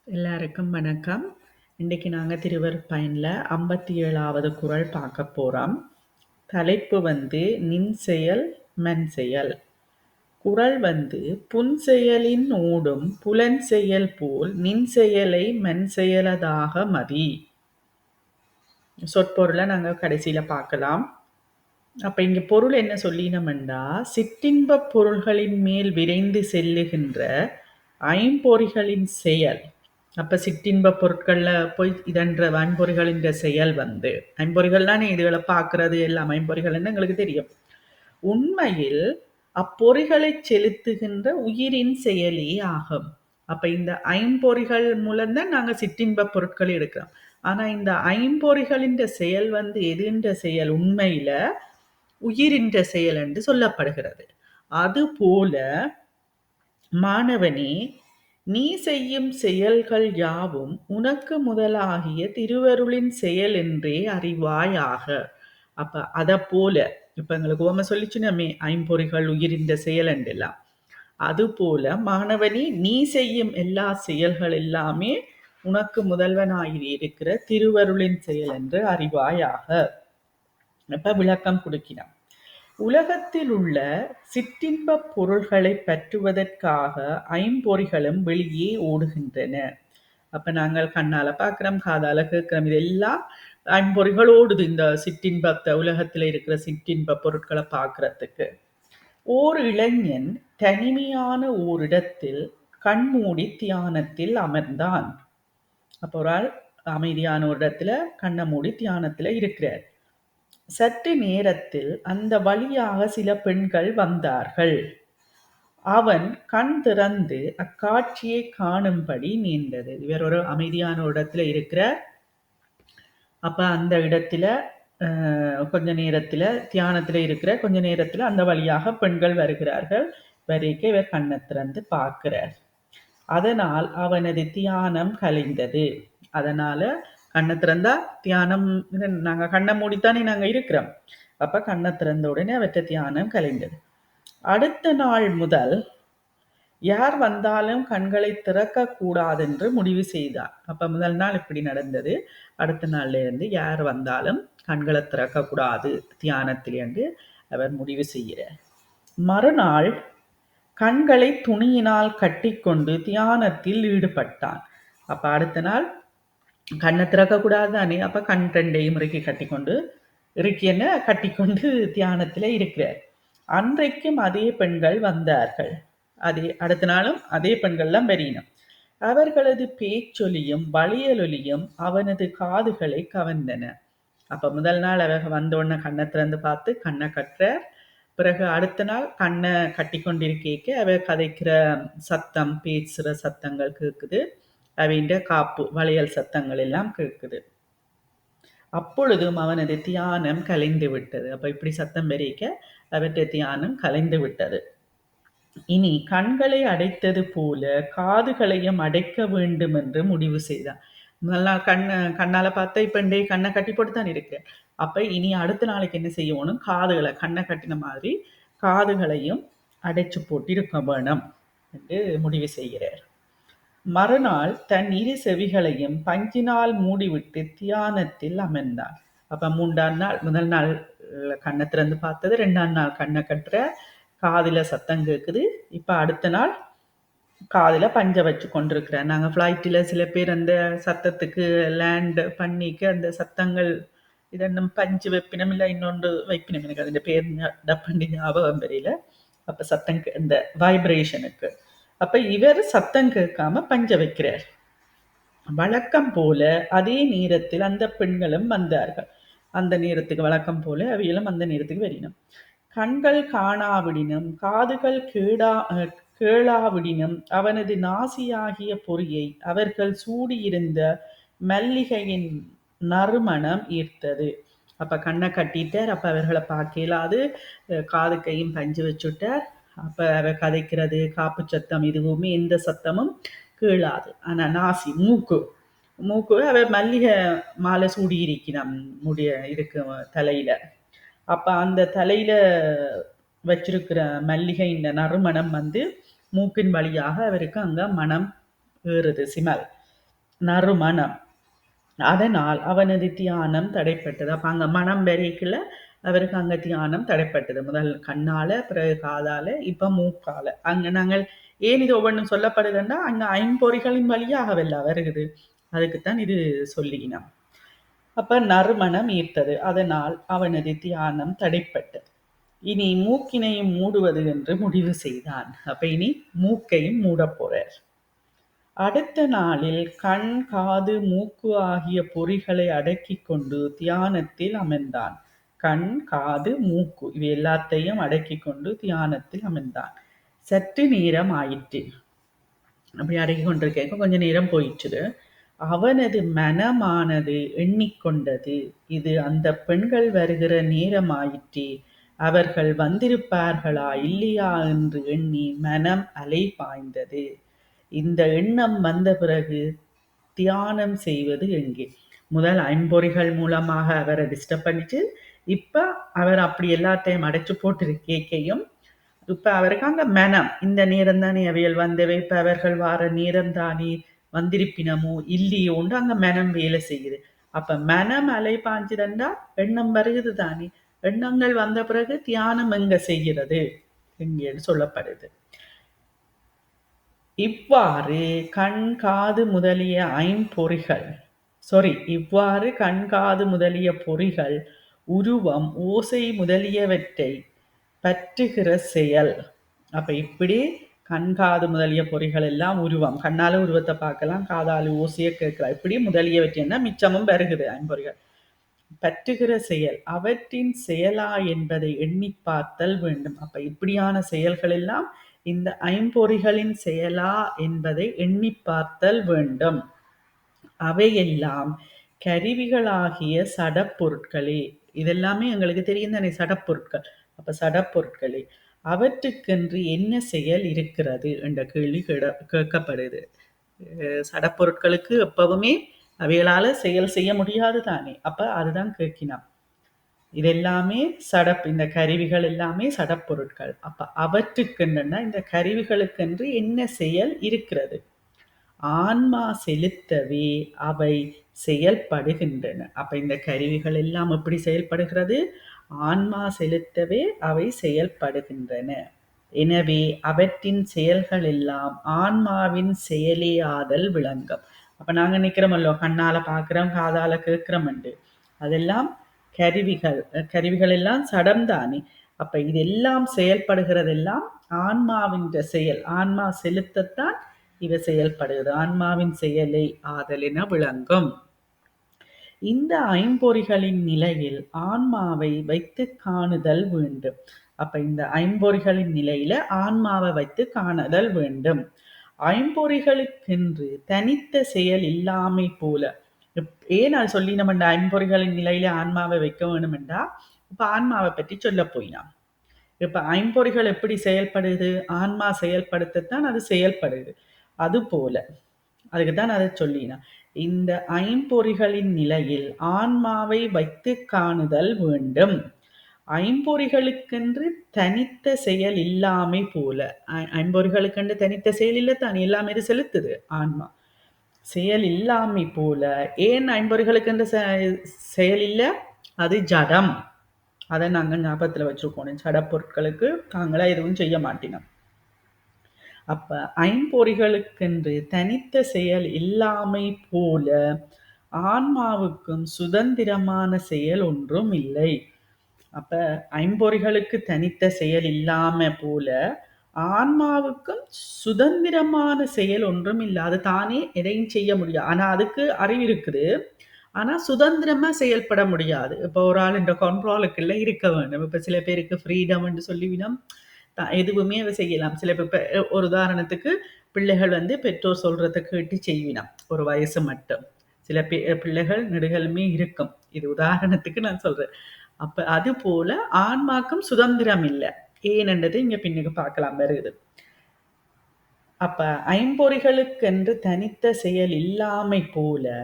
எல்லாருக்கும் வணக்கம். இன்றைக்கு நாங்கள் திருவருட்பயனில் 57வது குறள் பார்க்க போகிறோம். தலைப்பு நின் செயல் மன் செயல். குறள் புன்செயலின் ஓடும் புலன் செயல் போல் நின் செயலை மன் செயலதாக மதி. சொற்பொருளை நாங்கள் கடைசியில் பார்க்கலாம். அப்போ இங்கே பொருள் என்ன சொல்லினோம்டா, சிற்றின்பப் பொருள்களின் மேல் விரைந்து செல்லுகின்ற ஐம்பொறிகளின் செயல். அப்போ சிற்றின்ப பொருட்களில் போய் இதன்ற ஐம்பொறிகளின் செயல் ஐம்பொறிகள்லானே இதுகளை பார்க்கறது எல்லாம் ஐம்பொறிகள்னு எங்களுக்கு தெரியும். உண்மையில் அப்பொறிகளை செலுத்துகின்ற உயிரின் செயலே ஆகும். அப்போ இந்த ஐம்பொறிகள் மூலம்தான் நாங்கள் சிற்றின்ப பொருட்களை எடுக்கிறோம். ஆனால் இந்த ஐம்பொறிகளின் செயல் எதுன்ற செயல் உண்மையில உயிரின்ற செயல் என்று சொல்லப்படுகிறது. அதுபோல மாணவனே, நீ செய்யும் செயல்கள் யாவும் உனக்கு முதலாகிய திருவருளின் செயல் என்றே அறிவாயாக. அப்ப அதை போல இப்ப எங்களுக்கு ஓம சொல்லிச்சுனமே ஐம்பொறிகள் உயிரின்ற செயல் என்றெல்லாம், அது போல மாணவனே, நீ செய்யும் எல்லா செயல்கள் எல்லாமே உனக்கு முதல்வனாகி இருக்கிற திருவருளின் செயல் என்று அறிவாயாக. இப்ப விளக்கம் கொடுக்கிறான். உலகத்தில் உள்ள சிற்றின்பப் பொருள்களை பற்றுவதற்காக ஐம்பொறிகளும் வெளியே ஓடுகின்றன. அப்ப நாங்கள் கண்ணால பார்க்கிறோம், காதால கேட்கிறோம், இதெல்லாம் ஐம்பொறிகள் ஓடுது இந்த சிற்றின்பத்தை, உலகத்தில் இருக்கிற சிற்றின்ப பொருட்களை பார்க்கறதுக்கு. ஓர் இளைஞன் தனிமையான ஓரிடத்தில் கண்மூடி தியானத்தில் அமர்ந்தான். அப்போ ஒரு ஆள் அமைதியான ஒரு இடத்துல கண்ணை மூடி தியானத்துல இருக்கிறார். சற்று நேரத்தில் அந்த வழியாக சில பெண்கள் வந்தார்கள். அவன் கண் திறந்து அக்காட்சியை காணும்படி நேர்ந்தது. இவர் ஒரு அமைதியான இடத்துல இருக்கிறார். அப்ப அந்த இடத்துல கொஞ்ச நேரத்துல தியானத்துல இருக்கிற கொஞ்ச நேரத்துல அந்த வழியாக பெண்கள் வருகிறார்கள். வரைக்கும் இவர் கண்ணை திறந்து பார்க்கிறார். அதனால் அவனது தியானம் கலைந்தது. அதனால கண்ணை திறந்தா தியானம், நாங்கள் கண்ணை மூடித்தானே நாங்கள் இருக்கிறோம். அப்ப கண்ணை திறந்த உடனே அவற்றை தியானம் கலைந்தது. அடுத்த நாள் முதல் யார் வந்தாலும் கண்களை திறக்க கூடாது என்று முடிவு செய்தார். அப்ப முதல் நாள் இப்படி நடந்தது. அடுத்த நாள்ல இருந்து யார் வந்தாலும் கண்களை திறக்க கூடாது தியானத்தில் என்று அவர் முடிவு செய்கிறார். மறுநாள் கண்களை துணியினால் கட்டிக்கொண்டு தியானத்தில் ஈடுபட்டான். அப்ப அடுத்த நாள் கண்ணை திறக்கக்கூடாது தானே, அப்ப கண் ரெண்டையும் இறுக்கி கட்டிக்கொண்டு தியானத்துல இருக்கிறார். அன்றைக்கும் அதே பெண்கள் வந்தார்கள். அடுத்த நாளும் அதே பெண்கள்லாம் வெறியினம். அவர்களது பேச்சொலியும் வளையலொலியும் அவனது காதுகளை கவர்ந்தன. அப்ப முதல் நாள் அவர்கள் வந்தோடனே கண்ணை திறந்து பார்த்து கண்ணை கட்டுறார். பிறகு அடுத்த நாள் கண்ணை கட்டி கொண்டிருக்க அவர் கதைக்கிற சத்தம், பேசுகிற சத்தங்கள் கேட்குது. அவைண்ட காப்பு வளையல் சத்தங்கள் எல்லாம் கேட்குது. அப்பொழுதும் அவனது தியானம் கலைந்து விட்டது. அப்ப இப்படி சத்தம் பெருக்க அவற்றை தியானம் கலைந்து விட்டது. இனி கண்களை அடைத்தது போல காதுகளையும் அடைக்க வேண்டும் என்று முடிவு செய்தான். முதல் நாள் கண்ணால பார்த்தா இப்ப கண்ணை கட்டி போட்டு தான் இருக்கு. அப்ப இனி அடுத்த நாளைக்கு என்ன செய்யணும், காதுகளை கண்ணை கட்டின மாதிரி காதுகளையும் அடைச்சு போட்டு இருக்க வேணும் என்று முடிவு செய்கிறார். மறுநாள் தன் இரு செவிகளையும் பஞ்சினால் மூடிவிட்டு தியானத்தில் அமர்ந்தான். அப்ப 3ஆம் நாள், முதல் நாள் கண்ணை திறந்து பார்த்தது, 2ஆம் நாள் கண்ணை கட்டுற, காதுல சத்தம் கேட்குது. இப்ப அடுத்த நாள் காதுல பஞ்சை வச்சு கொண்டிருக்கிறேன். நாங்கள் ஃப்ளைட்டில் சில பேர் அந்த சத்தத்துக்கு லேண்ட் பண்ணிக்க அந்த சத்தங்கள் இதென்னும் பஞ்சு வைப்பினம் இல்லை இன்னொன்று வைப்பினம், எனக்கு அதோட பேர் டப்பண்டி ஞாபகம் தெரியல. அப்ப சத்தம் இந்த வைப்ரேஷனுக்கு அப்ப இவர் சத்தம் கேட்காம பஞ்ச வைக்கிறார். வழக்கம் போல அதே நேரத்தில் அந்த பெண்களும் வந்தார்கள். அந்த நேரத்துக்கு வழக்கம் போல அவைகளும் அந்த நேரத்துக்கு வரினும். கண்கள் காணாவிடினும் காதுகள் கேளாவிடினும் அவனது நாசியாகிய பொறியை அவர்கள் சூடியிருந்த மல்லிகையின் நறுமணம் ஈர்த்தது. அப்ப கண்ணை கட்டிட்டார். அப்ப அவர்களை பார்க்கலாது, காது கையும் பஞ்சு வச்சுட்டார். அப்ப அவர் கதைக்கிறது, காப்பு சத்தம், இதுவுமே எந்த சத்தமும் கேளாது. ஆனா நாசி, மூக்கு அவர் மல்லிகை மாலை சூடி இருக்கிறான் இருக்கு தலையில. அப்ப அந்த தலையில வச்சிருக்கிற மல்லிகை நறுமணம் மூக்கின் வழியாக அவருக்கு அங்க மனம் ஏறுது, சிமல். நறுமணம். அதனால் அவனது தியானம் தடைப்பட்டது. அப்ப அங்க மனம் வரைக்குள்ள அவருக்கு அங்க தியானம் தடைப்பட்டது. முதல் கண்ணால, பிறகு காதால, இப்ப மூக்கால. அங்க நாங்கள் ஏன் இது ஒவ்வொன்றும் சொல்லப்படுதுன்னா, அங்க ஐம்பொறிகளின் வழியாகவல்ல வருகுது. அதுக்குத்தான் இது சொல்லினோம். அப்ப நறுமணம் ஈர்த்தது. அதனால் அவனது தியானம் தடைப்பட்டது. இனி மூக்கினையும் மூடுவது என்று முடிவு செய்தான். அப்ப இனி மூக்கையும் மூடப் போறார். அடுத்த நாளில் கண், காது, மூக்கு ஆகிய பொறிகளை அடக்கிக் கொண்டு தியானத்தில் அமர்ந்தான். கண், காது, மூக்கு இவை எல்லாத்தையும் அடக்கிக் கொண்டு தியானத்தில் அமர்ந்தான். சற்று நேரம் ஆயிற்று. அப்படி அடக்கி கொண்டிருக்க கொஞ்ச நேரம் போயிற்று. அவனது மனமானது எண்ணிக்கொண்டது, இது அந்த பெண்கள் வருகிற நேரமாயிற்றே, அவர்கள் வந்திருப்பார்களா இல்லையா என்று எண்ணி மனம் அலை பாய்ந்தது. இந்த எண்ணம் வந்த பிறகு தியானம் செய்வது எங்கே? முதல் ஐம்பொறிகள் மூலமாக அவரை டிஸ்டர்ப் பண்ணிட்டு, இப்ப அவர் அப்படி எல்லாத்தையும் அடைச்சு போட்டிருக்கையும் இப்ப அவருக்கு அங்க மனம் இந்த நேரம் தானே அவையல் வந்தவை, இப்ப அவர்கள் வார நேரம் தானே வந்திருப்பினமோ இல்லையோண்டு அங்க மனம் வேலை செய்யுது. அப்ப மனம் அலை பாஞ்சுதண்டா எண்ணம் வருகிறது தானே. எண்ணங்கள் வந்த பிறகு தியானம் எங்க செய்கிறது எங்கேன்னு சொல்லப்படுது. இவ்வாறு கண், காது முதலிய ஐம்பொறிகள் இவ்வாறு கண், காது முதலிய பொறிகள், உருவம், ஓசை முதலியவற்றை பற்றுகிற செயல். அப்ப இப்படி கண், காது முதலிய பொறிகள் எல்லாம் உருவம், கண்ணால உருவத்தை பார்க்கலாம், காதால ஓசையை கேட்கலாம், இப்படி முதலியவற்றைன்னா மிச்சமும் வருகுது ஐம்பொறிகள். பற்றுகிற செயல் அவற்றின் செயலா என்பதை எண்ணி பார்த்தல் வேண்டும். அப்ப இப்படியான செயல்கள் எல்லாம் இந்த ஐம்பொறிகளின் செயலா என்பதை எண்ணி பார்த்தல் வேண்டும். அவையெல்லாம் கருவிகளாகிய சடப்பொருட்களே. இதெல்லாமே எங்களுக்கு தெரியும் தானே சடப்பொருட்கள். அப்ப சடப்பொருட்களே, அவற்றுக்கென்று என்ன செயல் இருக்கிறது என்ற கேள்வி கேட்கப்படுது. சடப்பொருட்களுக்கு எப்பவுமே அவைகளால செயல் செய்ய முடியாது தானே. அப்ப அதுதான் கேட்கினான். இதெல்லாமே இந்த கருவிகள் எல்லாமே சடப்பொருட்கள். அப்ப அவற்றுக்கென்றுன்னா இந்த கருவிகளுக்கென்று என்ன செயல் இருக்கிறது? ஆன்மா செலுத்தவே அவை செயல்படுகின்றன. அப்ப இந்த கருவிகள் எல்லாம் எப்படி செயல்படுகிறது? ஆன்மா செலுத்தவே அவை செயல்படுகின்றன. எனவே அவற்றின் செயல்கள் எல்லாம் ஆன்மாவின் செயலே ஆதல் விளங்கும். அப்ப நாங்க நினைக்கிறோமல்லோ, கண்ணால பார்க்கிறோம், காதால கேட்கிறோம், அதெல்லாம் கருவிகள் எல்லாம் சடம்தானே. அப்ப இதெல்லாம் செயல்படுகிறதெல்லாம் ஆன்மாவின் செயல். ஆன்மா செலுத்தத்தான் இவை செயல்படுகிறது. ஆன்மாவின் செயலை ஆதலின விளங்கும். இந்த ஐம்பொறிகளின் நிலையில் ஆன்மாவை வைத்து காணுதல் வேண்டும். அப்ப இந்த ஐம்பொறிகளின் நிலையில ஆன்மாவை வைத்து காணுதல் வேண்டும். ஐம்பொறிகளுக்கென்று தனித்த செயல் இல்லாமை போல. ஏன் அது சொல்லி நம்ம இந்த ஐம்பொறிகளின் நிலையில ஆன்மாவை வைக்க வேணுமெண்டா, இப்ப ஆன்மாவை பற்றி சொல்ல போயினான். இப்ப ஐம்பொறிகள் எப்படி செயல்படுது? ஆன்மா செயல்படுத்தத்தான் அது செயல்படுது. அது போல அதுக்குத்தான் அதை சொல்லினா, இந்த ஐம்பொறிகளின் நிலையில் ஆன்மாவை வைத்து காணுதல் வேண்டும். ஐம்பொறிகளுக்கென்று தனித்த செயல் இல்லாமை போல. ஐம்பொறிகளுக்கென்று தனித்த செயல் இல்லை தான், எல்லாமே செலுத்துது ஆன்மா. செயல் இல்லாமை போல. ஏன் ஐம்பொறிகளுக்கென்று செயல் இல்லை? அது ஜடம். அதை நாங்கள் ஞாபகத்தில் வச்சுருக்கோம். ஜட பொருட்களுக்கு நாங்களா எதுவும் செய்ய மாட்டினோம். அப்ப ஐம்பொறிகளுக்கென்று தனித்த செயல் இல்லாமை போல ஆன்மாவுக்கும் சுதந்திரமான செயல் ஒன்றும் இல்லை. அப்ப ஐம்பொறிகளுக்கு தனித்த செயல் இல்லாம போல ஆன்மாவுக்கும் சுதந்திரமான செயல் ஒன்றும் இல்லை. அது தானே எதையும் செய்ய முடியாது. ஆனா அதுக்கு அறிவு இருக்குது. ஆனா சுதந்திரமா செயல்பட முடியாது. இப்போ ஒரு ஆள் இந்த கண்ட்ரோலுக்குள்ள இருக்க வேண்டும். இப்ப சில பேருக்கு ஃப்ரீடம் என்று சொல்லிவிடும், எதுவுமே அவ செய்யலாம். சில பேர் ஒரு உதாரணத்துக்கு பிள்ளைகள் பெற்றோர் சொல்றதை கேட்டு செய்வினான் ஒரு வயசு மட்டும். சில பிள்ளைகள் நெடுகளுமே இருக்கும். இது உதாரணத்துக்கு நான் சொல்றேன். அப்ப அது போல ஆன்மாக்கும் சுதந்திரம் இல்லை. ஏனென்றது இங்க பின்னுக்கு பார்க்கலாம் வருது. அப்ப ஐம்பொறிகளுக்கென்று தனித்த செயல் இல்லாமை போல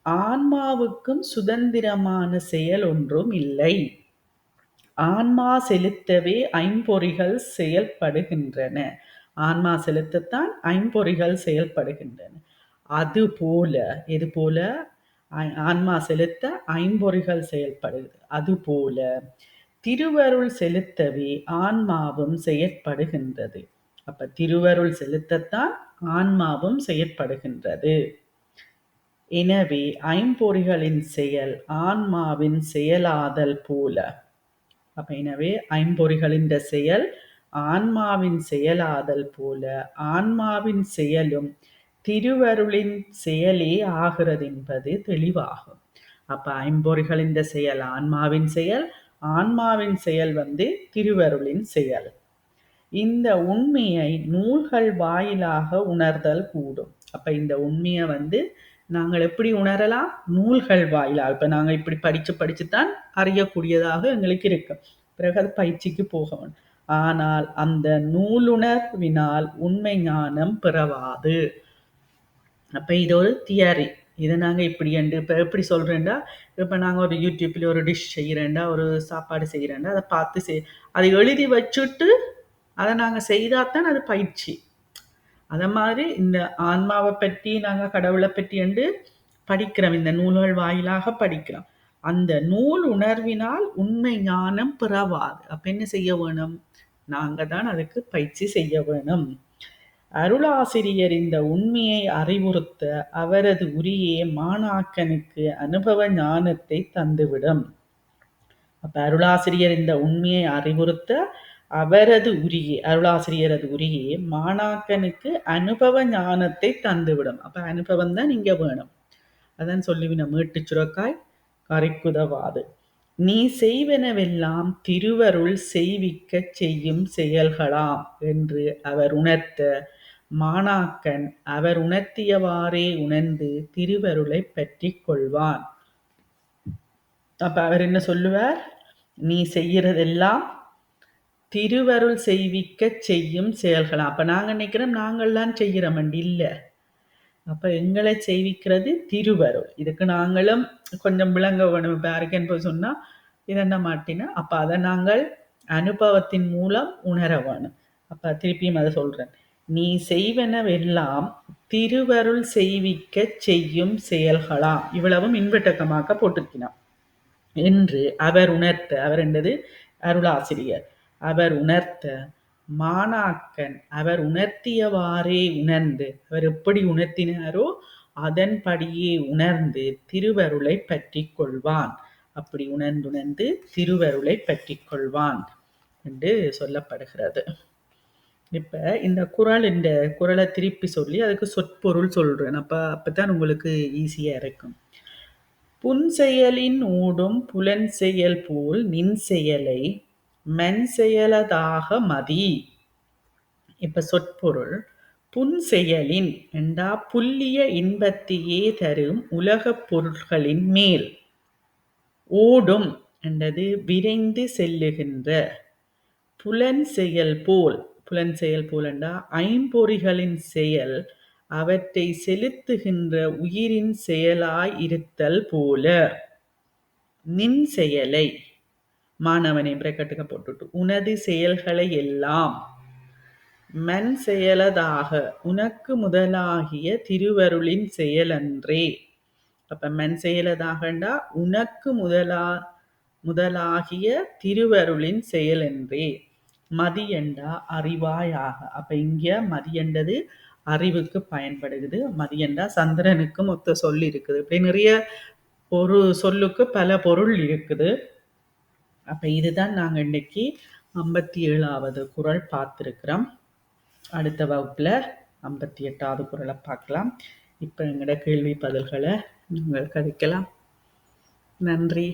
ஆன்மாவுக்கும் சுதந்திரமான செயல் ஒன்றும் இல்லை. ஆன்மா செலுத்தவே ஐம்பொறிகள் செயல்படுகின்றன. ஆன்மா செலுத்தத்தான் ஐம்பொறிகள் செயல்படுகின்றன. அதுபோல எது போல? ஆன்மா செலுத்த ஐம்பொறிகள் செயல்படுது. அதுபோல திருவருள் செலுத்தவே ஆன்மாவும் செயற்படுகின்றது. அப்ப திருவருள் செலுத்தத்தான் ஆன்மாவும் செயற்படுகின்றது. எனவே ஐம்பொறிகளின் செயல் ஆன்மாவின் செயலாதல் போல. அப்ப எனவே ஐம்பொறிகளின் செயல் ஆன்மாவின் செயலாதல் போல ஆன்மாவின் செயலும் திருவருளின் செயலே ஆகிறது என்பது தெளிவாகும். அப்ப ஐம்பொறிகளின் செயல் ஆன்மாவின் செயல், ஆன்மாவின் செயல் திருவருளின் செயல். இந்த உண்மையை நூல்கள் வாயிலாக உணர்தல் கூடும். அப்ப இந்த உண்மையை நாங்கள் எப்படி உணரலாம்? நூல்கள் வாயிலாக. இப்ப நாங்கள் இப்படி படிச்சுத்தான் அறியக்கூடியதாக எங்களுக்கு இருக்கு. பிறகு அது பயிற்சிக்கு போகணும். ஆனால் அந்த நூலுணர்வினால் உண்மை ஞானம் பிறவாது. அப்ப இது ஒரு தியரி. இதை நாங்கள் இப்படி இப்போ எப்படி சொல்கிறேன்டா, இப்போ நாங்கள் ஒரு யூடியூப்பில் ஒரு டிஷ் செய்கிறேன்டா, ஒரு சாப்பாடு செய்கிறேன்டா, அதை பார்த்து அதை எழுதி வச்சுட்டு அதை நாங்கள் செய்தால்தான் அது பயிற்சி. அதை மாதிரி இந்த ஆன்மாவை பற்றி நாங்கள் கடவுளை பற்றி என்று படிக்கிறோம், இந்த நூல்கள் வாயிலாக படிக்கிறோம். அந்த நூல் உணர்வினால் உண்மை ஞானம் பிறவாது. அப்ப என்ன செய்ய வேணும்? நாங்கள் தான் அதுக்கு பயிற்சி செய்ய வேணும். அருளாசிரியர் இந்த உண்மையை அறிவுறுத்த அவரது உரியே மாணாக்கனுக்கு அனுபவ ஞானத்தை தந்துவிடும். அப்ப அருளாசிரியர் இந்த உண்மையை அறிவுறுத்த அவரது உரியே, அருளாசிரியரது உரியே மாணாக்கனுக்கு அனுபவ ஞானத்தை தந்துவிடும். அப்ப அனுபவம் தான் இங்க வேணும். அதான் சொல்லுவின மீட்டு சுரக்காய் கரைக்குதவாது. நீ செய்வனவெல்லாம் திருவருள் செய்விக்க செய்யும் செயல்களாம் என்று அவர் உணர்த்த மாணாக்கன் அவர் உணர்த்தியவாறே உணர்ந்து திருவருளை பற்றி கொள்வான். அப்ப அவர் என்ன சொல்லுவார்? நீ செய்யறதெல்லாம் திருவருள் செய்விக்க செய்யும் செயல்களாம். அப்ப நாங்க நினைக்கிறோம் நாங்கள்லாம் செய்கிறோம் இல்லை. அப்ப எங்களை செய்விக்கிறது திருவருள். இதுக்கு நாங்களும் கொஞ்சம் விளங்க வேணும். இப்போ யாருக்கேன்னு போய் சொன்னா இதென்ன மாட்டினா அப்ப அதை நாங்கள் அனுபவத்தின் மூலம் உணர வேணும். அப்ப திருப்பியும் அதை சொல்றேன். நீ செய்வனவெல்லாம் திருவருள் செய்விக்க செய்யும் செயல்களாம். இவ்வளவும் இன்வெட்டக்கமாக்க போட்டிருக்கிறான் என்று அவர் உணர்த்த, அவர் என்றது அருளாசிரியர், அவர் உணர்த்த மாணாக்கன் அவர் உணர்த்தியவாறே உணர்ந்து, அவர் எப்படி உணர்த்தினாரோ அதன்படியே உணர்ந்து திருவருளை பற்றி கொள்வான். அப்படி உணர்ந்து திருவருளை பற்றி கொள்வான் என்று சொல்லப்படுகிறது. இப்ப இந்த குறளை திருப்பி சொல்லி அதுக்கு சொற்பொருள் சொல்றேன். அப்பதான் உங்களுக்கு ஈஸியா இருக்கும். புன்செயலின் ஊடும் புலன் செயல் போல் நின் செயலை மென் செயலதாக மதி. இப்ப சொற்பொருள், புன்செயலின் என்றா புல்லிய இன்பத்தையே தரும் உலகப் பொருட்களின் மேல், ஓடும் என்றது விரைந்து செல்லுகின்ற, புலன் செயல் போல், புலன் செயல் போல் என்றா ஐம்பொறிகளின் செயல் அவற்றை செலுத்துகின்ற உயிரின் செயலாய் இருத்தல் போல, நின் செயலை, மாணவனை பிரக்கட்டுக்க போட்டுட்டு, உனது செயல்களை எல்லாம் மன் செயலதாக உனக்கு முதலாகிய திருவருளின் செயலன்றே. அப்ப மன் செயலதாகண்டா உனக்கு முதலாகிய திருவருளின் செயலன்றே. மதியண்டா அறிவாயாக. அப்ப இங்க மதியண்டது அறிவுக்கு பயன்படுகிறது. மதியண்டா சந்திரனுக்கும் மொத்த சொல் இருக்குது. இப்படி நிறைய ஒரு சொல்லுக்கு பல பொருள் இருக்குது. அப்ப இதுதான் நாங்க இன்னைக்கு 57வது குறள் பார்த்திருக்கிறோம். அடுத்த வகுப்புல 58வது குறளை பார்க்கலாம். இப்ப எங்களோட கேள்வி பதில்களை நீங்கள் கதைக்கலாம். நன்றி.